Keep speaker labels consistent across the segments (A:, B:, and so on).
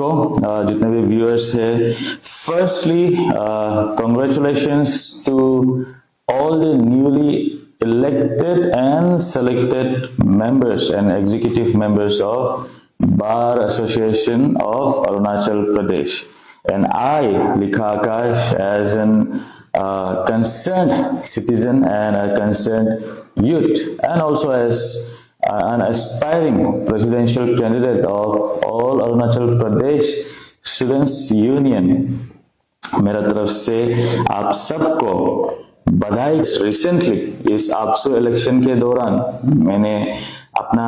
A: जितने भी व्यूअर्स हैं, firstly congratulations to all the newly elected and selected members and executive members of Bar Association of Arunachal Pradesh. And I, Likha Akash, as an concerned citizen and a concerned youth, and also as an aspiring presidential candidate of all Arunachal Pradesh Students Union, मेरा तरफ से आप सबको बधाई। Recently इस आपसू election के दौरान मैंने अपना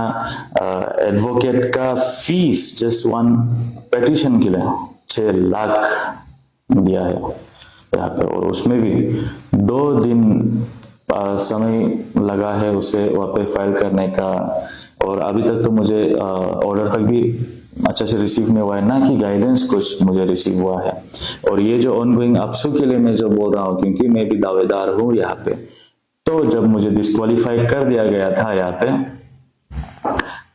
A: एडवोकेट का फीस जस्ट वन पिटीशन के लिए 6 लाख दिया है यहाँ पे, और उसमें भी 2 दिन समय लगा है उसे वहाँ पे फाइल करने का, और अभी तक तो मुझे ऑर्डर तक भी अच्छा से रिसीव नहीं हुआ है, ना कि गाइडेंस कुछ मुझे रिसीव हुआ है। और ये जो ऑनगोइंग अपसू के लिए मैं जो बोल रहा हूँ, क्योंकि मैं भी दावेदार हूँ यहाँ पे, तो जब मुझे डिस्क्वालीफाई कर दिया गया था यहाँ पे,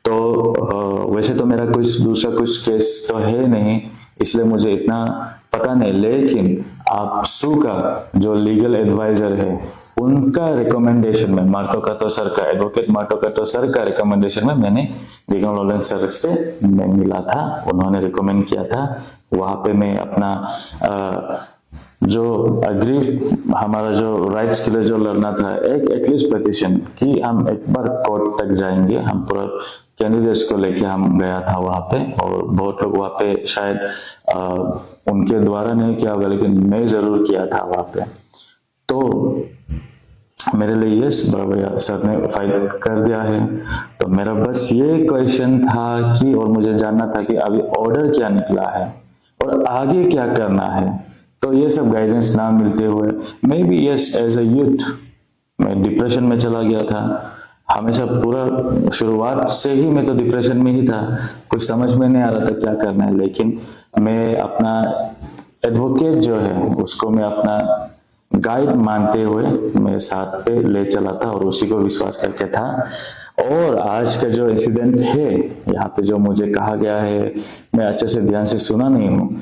A: तो वैसे तो मेरा कुछ दूसरा कुछ केस तो है नहीं, इसलिए मुझे इतना पता नहीं, लेकिन आपसू का जो लीगल एडवाइजर है उनका रिकमेंडेशन में, मार्टो काटो सर का, एडवोकेट मार्टो काटो सर का रिकमेंडेशन में मैंने लीगल नॉलेज सर से मैं मिला था, उन्होंने रिकमेंड किया था। वहां पे मैं अपना जो अग्री हमारा जो राइट्स के लिए जो लड़ना था, एक एटलीस्ट पिटीशन कि हम एक बार कोर्ट तक जाएंगे, हम पूरा कैंडिडेट्स को लेके हम गया था वहां पे, और बहुत लोग वहां पे शायद उनके द्वारा नहीं किया होगा, लेकिन मैं जरूर किया था वहां पे। तो मेरे लिए यस भैया सर ने फाइल कर दिया है, तो मेरा बस ये क्वेश्चन था कि, और मुझे जानना था कि अभी ऑर्डर क्या निकला है और आगे क्या करना है। तो ये सब गाइडेंस ना मिलते हुए मैं भी यस एज अ यूथ मैं डिप्रेशन में चला गया था। हमेशा पूरा शुरुआत से ही मैं तो डिप्रेशन में ही था, कुछ समझ में नहीं आ रहा था क्या करना है, लेकिन मैं अपना एडवोकेट जो है उसको मैं अपना गाइड मानते हुए मेरे साथ पे ले चला था और उसी को विश्वास करके था। और आज का जो इंसिडेंट है यहाँ पे जो मुझे कहा गया है, मैं अच्छे से ध्यान से सुना नहीं हूँ,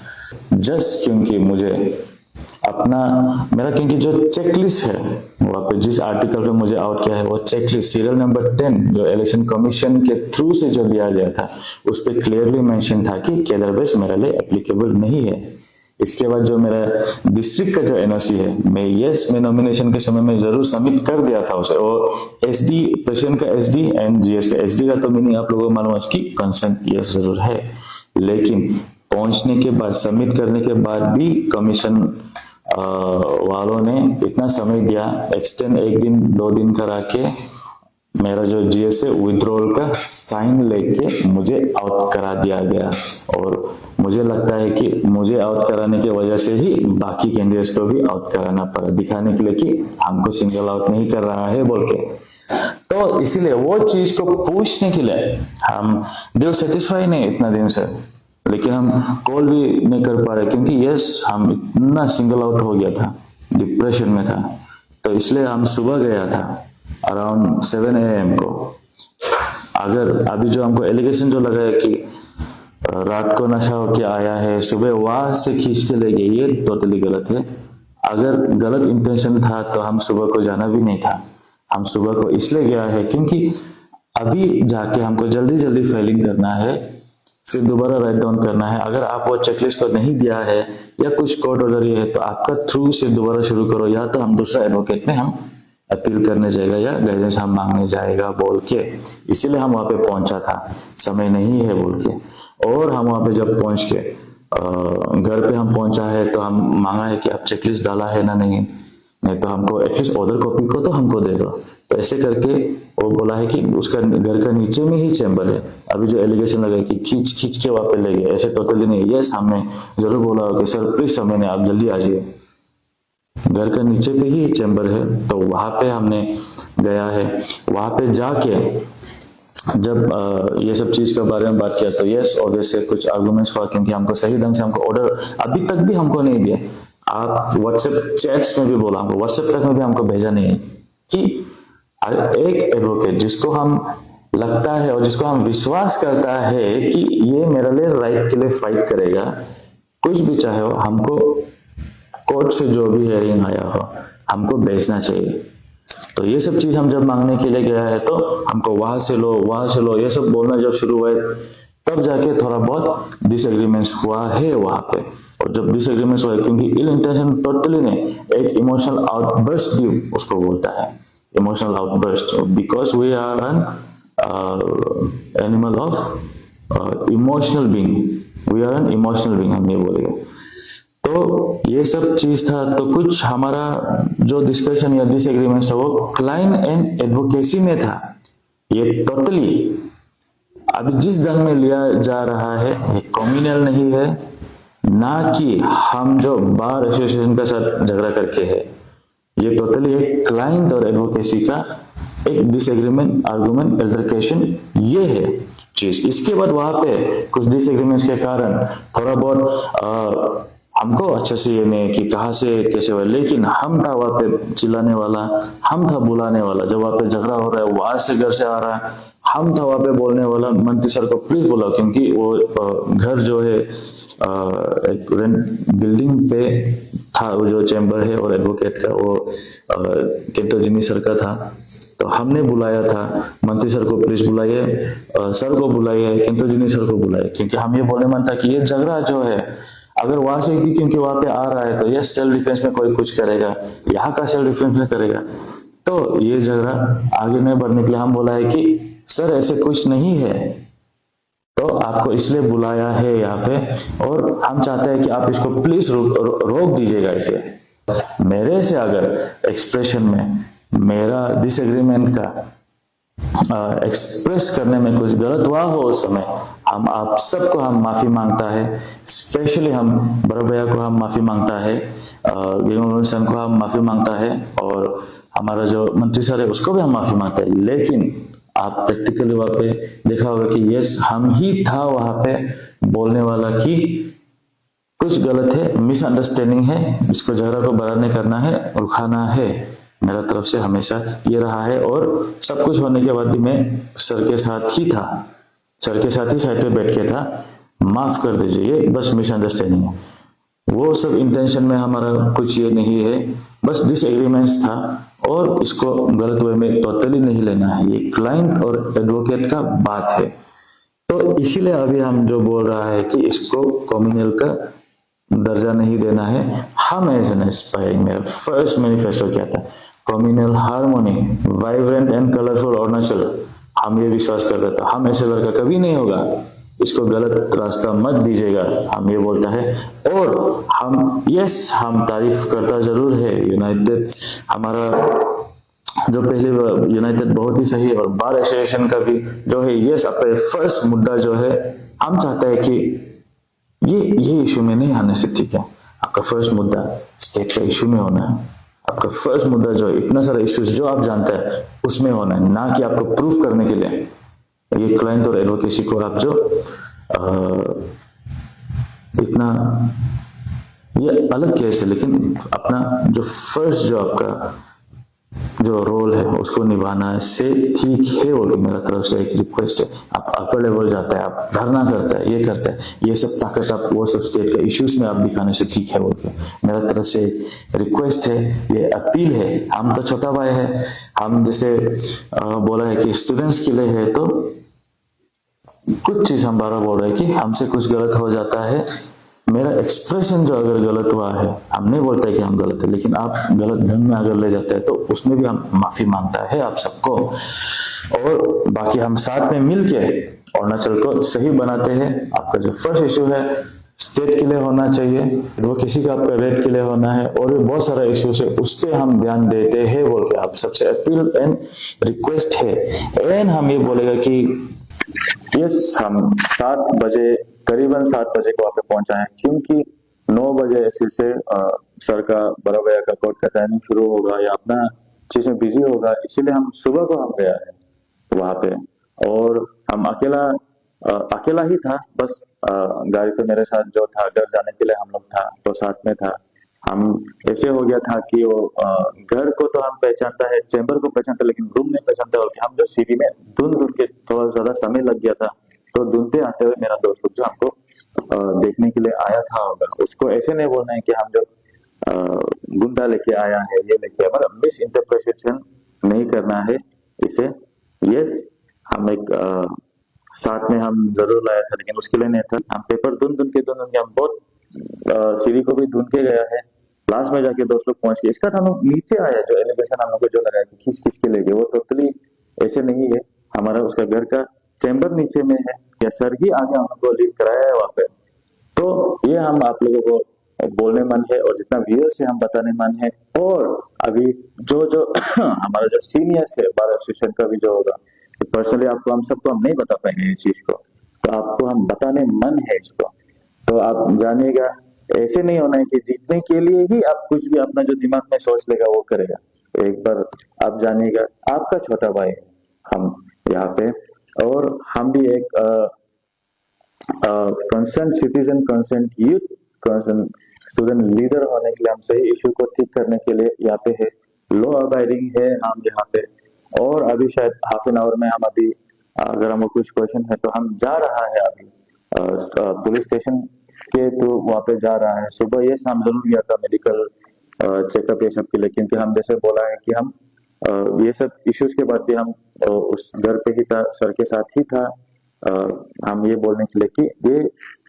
A: जस्ट क्योंकि मुझे अपना मेरा क्योंकि जो चेकलिस्ट है वहाँ पे जिस आर्टिकल पे मुझे आउट किया है वो चेकलिस्ट सीरियल नंबर 10 जो इलेक्शन कमीशन के थ्रू से जो दिया गया था उस पर क्लियरली मेंशन था कि केडर बेस मेरे लिए एप्लीकेबल नहीं है। इसके बाद जो मेरा डिस्ट्रिक्ट का जो एनओसी है, मैं नॉमिनेशन के समय में जरूर सबमिट कर दिया था उसे, और एसडी प्रेसिडेंट का एसडी एंड जीएस का एसडी का तो मीनिंग आप लोगों को मालूम है कि कंसर्न यस जरूर है, लेकिन पहुंचने के बाद सबमिट करने के बाद भी कमीशन वालों ने इतना समय दिया, एक्सटेंड 1 दिन 2 दिन करा के मेरा जो जीएस है विड्रॉल का साइन लेके मुझे आउट करा दिया गया। और मुझे लगता है कि मुझे आउट कराने की वजह से ही बाकी कैंडिडेट्स को भी आउट कराना पड़ा, दिखाने के लिए कि हमको सिंगल आउट नहीं कर रहा है बोल के। तो इसीलिए वो चीज को पूछने के लिए हम दिल सेटिस्फाई नहीं इतना दिन से, लेकिन हम कॉल भी नहीं कर पा रहे क्योंकि यस हम इतना सिंगल आउट हो गया था, डिप्रेशन में था। तो इसलिए हम सुबह गया था अराउंड 7 AM को। अगर अभी जो हमको एलिगेशन जो लगा है कि रात को नशा होके आया है, सुबह वहां से खींच के ले गए, ये टोटली गलत है। अगर गलत इंटेंशन था तो हम सुबह को जाना भी नहीं था। हम सुबह को इसलिए गया है क्योंकि अभी जाके हमको जल्दी जल्दी फाइलिंग करना है, फिर दोबारा राइट डाउन करना है। अगर आप वो चेकलिस्ट को नहीं दिया है या कुछ कोर्ट ऑर्डर ये है तो आपका थ्रू से दोबारा शुरू करो, या तो हम दूसरा एडवोकेट में हम अपील करने जाएगा या गाइडेंस हम मांगने जाएगा बोल के। इसीलिए हम वहां पे पहुंचा था, समय नहीं है बोल के। और हम वहां पे जब पहुंच के घर पे हम पहुंचा है तो हम मांगा है कि आप चेकलिस्ट डाला है ना, नहीं तो हमको एटलीस्ट ऑर्डर कॉपी को तो हमको दे दो। तो ऐसे करके वो बोला है कि उसका घर का नीचे में ही चैम्बर है। अभी जो एलिगेशन लगा है कि खींच के वहां पे ले गए, ऐसे टोटली नहीं। यस हमने जरूर बोला कि सर प्लीज समय नहीं, आप जल्दी आ जाइए, घर का नीचे पे ही चैम्बर है। तो वहां पे हमने गया है, वहां पे जाके जब ये सब चीज के बारे में बात किया तो यस ऑब्वियसली कुछ आर्गुमेंट्स हुआ, क्योंकि हमको सही ढंग से हमको ऑर्डर अभी तक भी हमको नहीं दिया। आप व्हाट्सएप चैट्स में भी बोला, हमको व्हाट्सएप तक में भी हमको भेजा नहीं है कि एक एडवोकेट जिसको हम लगता है और जिसको हम विश्वास करता है कि ये मेरे लिए राइट के लिए फाइट करेगा, कुछ भी चाहे हो, हमको कोर्ट से जो भी हेयरिंग आया हो हमको बेचना चाहिए। तो ये सब चीज हम जब मांगने के लिए गया है तो हमको वहां से लो ये सब बोलना जब शुरू हुआ है, तब जाके थोड़ा बहुत डिसएग्रीमेंट्स हुआ है वहां पे। और जब डिसएग्रीमेंट्स हुआ है, क्योंकि इल इंटेंशन टोटली नहीं, एक इमोशनल आउटबर्स्ट भी उसको बोलता है, emotional outburst, because we are an animal of emotional being, we are an emotional being, हम ये बोलेंगे। तो ये सब चीज था। तो कुछ हमारा जो डिस्कशन या डिसएग्रीमेंट था वो क्लाइंट एंड एडवोकेसी में था। ये टोटली अभी जिस ढंग में लिया जा रहा है ये कम्युनल नहीं है, ना कि हम जो बार एसोसिएशन के साथ झगड़ा करके है। ये टोटली एक क्लाइंट और एडवोकेसी का एक डिसएग्रीमेंट, आर्गुमेंट, अल्टरकेशन, ये है चीज। इसके बाद वहां पे कुछ डिसएग्रीमेंट्स के कारण थोड़ा बहुत हमको अच्छे से ये नहीं कि कहाँ से कैसे हुआ, लेकिन हम था वहां पे चिल्लाने वाला, हम था बुलाने वाला। जब वहां पे झगड़ा हो रहा है, वो आज से घर से आ रहा है, हम था वहां पे बोलने वाला, मंत्री सर को प्लीज बुलाओ, क्योंकि वो घर जो है एक रेंट बिल्डिंग पे था, वो जो चैम्बर है और एडवोकेट का वो केंटोजिनी सर का था। तो हमने बुलाया था मंत्री सर को, प्लीज बुलाइए, सर को बुलाइए, केंटोजिनी सर को बुलाइए, क्योंकि हम ये बोलने मन था कि ये झगड़ा जो है अगर वहां से भी क्योंकि वहां पे आ रहा है तो ये सेल्फ डिफेंस में कोई कुछ करेगा, यहाँ का सेल्फ डिफेंस में करेगा, तो ये झगड़ा आगे नहीं बढ़ने के लिए हम बोला है कि सर ऐसे कुछ नहीं है, तो आपको इसलिए बुलाया है यहाँ पे, और हम चाहते हैं कि आप इसको प्लीज रोक दीजिएगा इसे। मेरे से अगर एक्सप्रेशन में मेरा डिसएग्रीमेंट का एक्सप्रेस करने में कुछ गलत हुआ हो उस समय, हम आप सबको हम माफी मांगता है, स्पेशली हम बड़े भैया को हम माफी मांगता है, सन को हम माफी मांगता है, और हमारा जो मंत्री सर है उसको भी हम माफी मांगते हैं। लेकिन आप प्रैक्टिकली वहां पे देखा होगा कि यस हम ही था वहां पे बोलने वाला कि कुछ गलत है, मिसअंडरस्टैंडिंग है, इसको झगड़ा को बड़ा नहीं करना है, रुकाना है। मेरा तरफ से हमेशा ये रहा है, और सब कुछ होने के बाद भी मैं सर के साथ ही था, सर के साथ ही साइड पे बैठ के था, माफ कर दीजिए, ये बस मिसअंडरस्टैंडिंग है, वो सब इंटेंशन में हमारा कुछ ये नहीं है, बस डिसएग्रीमेंट्स था, और इसको गलत वे में टोटली नहीं लेना है, ये क्लाइंट और एडवोकेट का बात है। तो इसीलिए अभी हम जो बोल रहा है कि इसको कम्युनल का दर्जा नहीं देना है। हम ऐसे नहीं, मेरा फर्स्ट मैनिफेस्टो क्या था, communal harmony, vibrant and colourful Arunachal, हम ये विश्वास करते थे। हम ऐसे लड़का कभी नहीं होगा, इसको गलत रास्ता मत दीजिएगा, हम ये बोलता है। और हम तारीफ करता जरूर है यूनाइटेड, हमारा जो पहले यूनाइटेड बहुत ही सही है, और बार एसोसिएशन का भी जो है, यस आपका फर्स्ट मुद्दा जो है, हम चाहते हैं कि ये इशू में नहीं आने से ठीक है, आपका फर्स्ट मुद्दा स्टेट का इशू में होना है, आपका फर्स्ट मुद्दा जो है, इतना सारा इश्यूज जो आप जानते हैं उसमें होना है, ना कि आपको प्रूफ करने के लिए। ये क्लाइंट और एडवोकेसी को आप जो इतना ये अलग केस है, लेकिन अपना जो फर्स्ट जो आपका जो रोल है उसको निभाना है से ठीक है। और मेरा तरफ से एक रिक्वेस्ट है, आप अपर लेवल जाता है, आप धरना करता है, ये करता है, ये सब ताकत आप वो सब स्टेट का इश्यूज में आप दिखाने से ठीक है बोलते हैं। मेरा तरफ से रिक्वेस्ट है, ये अपील है। हम तो छोटा भाई है, हम जैसे बोला है कि स्टूडेंट्स के लिए है, तो कुछ चीज हम बारह बोल रहे हैं कि हमसे कुछ गलत हो जाता है, मेरा एक्सप्रेशन जो अगर गलत हुआ है, हम नहीं बोलते कि हम गलत है, लेकिन आप गलत ढंग में अगर ले जाते हैं तो उसमें भी हम माफी मांगता है आप सबको। और बाकी हम साथ में मिलके अरुणाचल को सही बनाते हैं। आपका जो फर्स्ट इशू है स्टेट के लिए होना चाहिए, वो किसी का आपका रेट के लिए होना है, और भी बहुत सारा इश्यूज है, उस पर हम ध्यान देते हैं बोल के आप सबसे अपील एंड रिक्वेस्ट है। एंड हम ये बोलेगा कि यस हम 7 बजे करीबन 7 बजे को वहां पे पहुंचा है, क्योंकि 9 बजे ऐसे से सर का बड़ा भैया का कोर्ट का टाइमिंग शुरू होगा या अपना चीज में बिजी होगा, इसीलिए हम सुबह को हम गया है वहां पे। और हम अकेला ही था, बस गाड़ी पे मेरे साथ जो था घर जाने के लिए हम लोग था तो साथ में था। हम ऐसे हो गया था कि वो घर को तो हम पहचानता है, चैम्बर को पहचानता, लेकिन रूम नहीं पहचानता। और हम जो सीढ़ी में ढूंढ के थोड़ा ज्यादा समय लग गया था, तो ढूंढते आते हुए मेरा दोस्त लोग जो हमको देखने के लिए आया था होगा, उसको ऐसे नहीं बोलना है कि हम जो गुंडा लेके आया है, ये लेके आया, मतलब मिस इंटरप्रिटेशन नहीं करना है इसे। यस, हम एक साथ में हम जरूर लाया था, लेकिन उसके लिए नहीं था। हम पेपर ढूंढ के हम बहुत सीढ़ी को भी ढूंढ के गया है। लास्ट में जाके दोस्त लोग पहुंच गए। इसका हम लोग नीचे आया, जो एलिगेशन हम लोग को जो लगाया कि खींच खींच के ले गए, वो टोटली ऐसे नहीं है। हमारा उसका घर का चैम्बर नीचे में है, या सर ही आगे हम लोग को लीड कराया है वहां पे। तो ये हम आप लोगों को बोलने मन है, और जितना व्यूअर से हम बताने मन है। और अभी जो जो हमारा जो सीनियर्स है बार एसोसिएशन का भी जो होगा, तो पर्सनली आपको हम सबको हम नहीं बता पाएंगे इस चीज को, तो आपको हम बताने मन है इसको। तो आप जानिएगा, ऐसे नहीं होना है कि जीतने के लिए ही आप कुछ भी अपना जो दिमाग में सोच लेगा वो करेगा। एक बार आप जानिएगा, आपका छोटा भाई है हम यहाँ पे, और हम भी एक concern citizen, concern youth, concern student leader होने के लिए, हम सही इशू को ठीक करने के लिए यहाँ पे है। लॉ अबाइडिंग है हम यहाँ पे। और अभी शायद हाफ एन आवर में हम अभी, अगर हमको कुछ क्वेश्चन है तो हम जा रहा है अभी पुलिस स्टेशन के, तो वहाँ पे जा रहा है। सुबह ये शाम जरूर गया था मेडिकल चेकअप ये सब के लिए, क्योंकि हम जैसे बोला है कि हम ये सब इश्यूज के बाद भी हम उस घर पे ही था, सर के साथ ही था। हम ये बोलने के लिए कि ये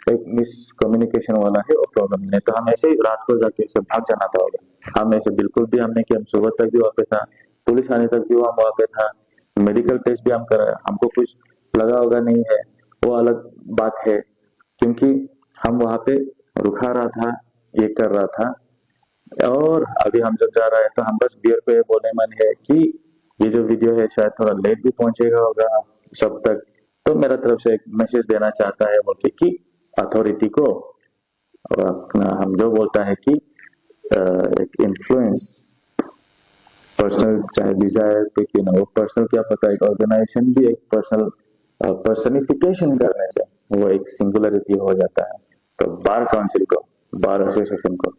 A: एक मिसकम्युनिकेशन वाला है और प्रॉब्लम नहीं, तो हम ऐसे ही रात को जाके ऐसे भाग जाना था होगा। हम ऐसे बिल्कुल भी हमने कि हम सुबह तक भी वहाँ पे था, पुलिस आने तक भी हम वहाँ पे था, मेडिकल टेस्ट भी हम कराया, हमको कुछ लगा होगा नहीं है, वो अलग बात है, क्योंकि हम वहाँ पे रुका रहा था, ये कर रहा था। और अभी हम जब जा रहे हैं तो हम बस बियर पे बोलने मन है कि ये जो वीडियो है शायद थोड़ा लेट भी पहुंचेगा होगा सब तक, तो मेरा तरफ से एक मैसेज देना चाहता है बोल के कि अथॉरिटी को, और अपना हम जो बोलता है कि एक इन्फ्लुएंस पर्सनल, चाहे डिजायर पे क्यों ना, वो पर्सनल क्या पता, एक ऑर्गेनाइजेशन भी एक पर्सनल पर्सनिफिकेशन करने से वो एक सिंगुलरिटी हो जाता है। तो बार काउंसिल को, बार एसोसिएशन को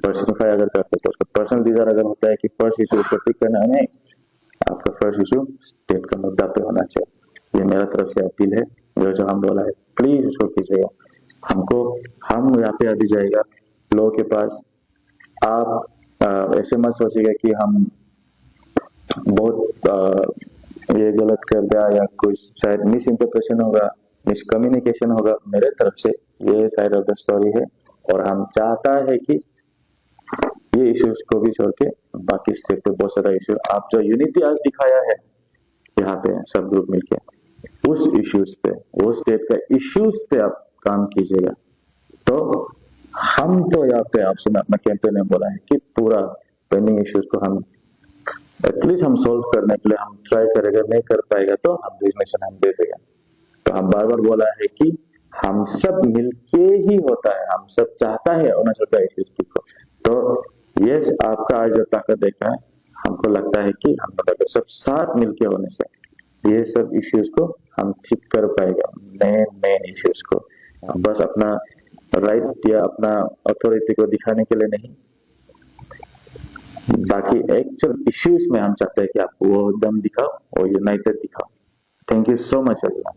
A: पर्सनिफाई अगर करते तो उसका पर्सनल डिजायर अगर होता है कि फर्स्ट इशू को ठीक करना है, आपका फर्स्ट इशू स्टेट का मुद्दा पे होना चाहिए। ये मेरा तरफ से अपील है, जो हम बोला है प्लीज उसको कीजिएगा। हमको, हम यहाँ पे अभी जाएगा लोगों के पास, आप ऐसे मत सोचिएगा कि हम बहुत ये गलत कर दिया या कुछ शायद मिस इंटरप्रेशन होगा, मिसकम्युनिकेशन होगा। मेरे तरफ से ये साइड ऑफ द स्टोरी है, और हम चाहता है कि ये इश्यूज को भी छोड़ के बाकी स्टेट पे बहुत सारा इश्यू, आप जो यूनिटी आज दिखाया है यहाँ पे सब ग्रुप मिलके, उस इश्यूज पे, वो स्टेट का इश्यूज पे आप काम कीजिएगा। तो हम तो यहाँ पे आपसे अपना कैंपेन में बोला है कि पूरा पेंडिंग इश्यूज को हम एटलीस्ट हम सोल्व करने के लिए हम ट्राई करेंगे, नहीं कर पाएगा तो हम रिजनेशन हम दे देंगे। तो हम बार बार बोला है कि हम सब मिलके ही होता है, हम सब चाहता है अरुणाचल का इश्यूज ठीक हो। तो यस, आपका आज जो ताकत देखा है, हमको लगता है कि हम अगर सब साथ मिलके होने से ये सब इश्यूज को हम ठीक कर पाएगा, मेन इश्यूज को। बस अपना राइट या अपना अथॉरिटी को दिखाने के लिए नहीं, बाकी एक्चुअल इश्यूज में हम चाहते हैं कि आप वो दम दिखाओ और यूनाइटेड दिखाओ। Thank you so much everyone.